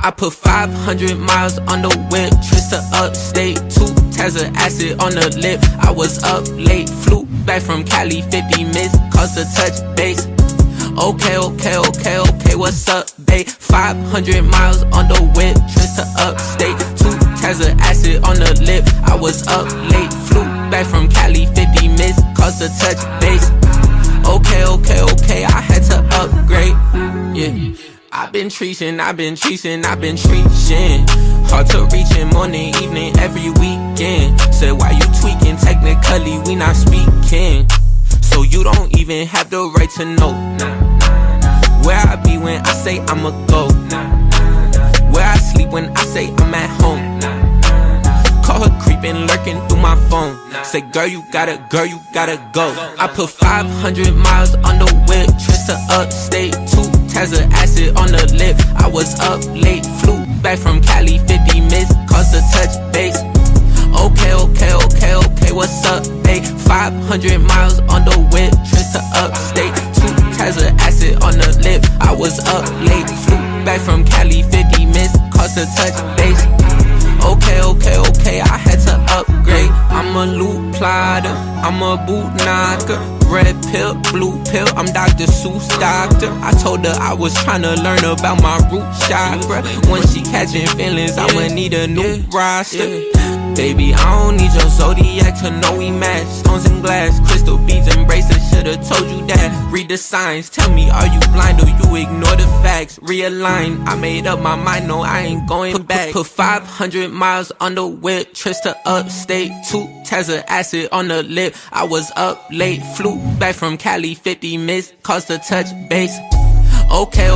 I put 500 miles on the whip, trips to upstate, 2 tabs of acid on the lip. I was up late, flew back from Cali, 50 minutes, cost a touch base. Okay, what's up, babe? 500 miles on the whip, trips to upstate, 2 tabs of acid on the lip. I was up late, flew back from Cali, 50 minutes, cost a touch base. Okay, I had to upgrade, yeah. I've been treating. Hard to reach in morning, evening, every weekend. Said why you tweaking, technically we not speaking. So you don't even have the right to know where I be when I say I'ma go, where I sleep when I say I'm at home. Call her creeping, lurking through my phone. Say girl you gotta go. I put 500 miles on the whip, trips to upstate, 2 tabs of acid on the lip. I was up late, flew back from Cali, 50 minutes, cost a touch base. Okay, what's up, babe? 500 miles on the whip, trips to upstate, 2 tabs of acid on the lip. I was up late, flew back from Cali, 50 minutes, cost a touch base. Okay, I had to upgrade. I'm a loot plotter, I'm a boot knocker. Red pill, blue pill, I'm Dr. Seuss doctor. I told her I was tryna learn about my root chakra. When she catching feelings, I'ma need a new roster. Baby, I don't need your zodiac to know we match. Stones and glass, crystal beads and bracelets, should've told you that. Read the signs, tell me are you blind or you ignore the facts. Realign, I made up my mind, no I ain't going back. Put 500 miles on the whip, trips to upstate, 2 tabs of acid on the lip. I was up late, flew back from Cali, 50 minutes, cost a touch base. Okay,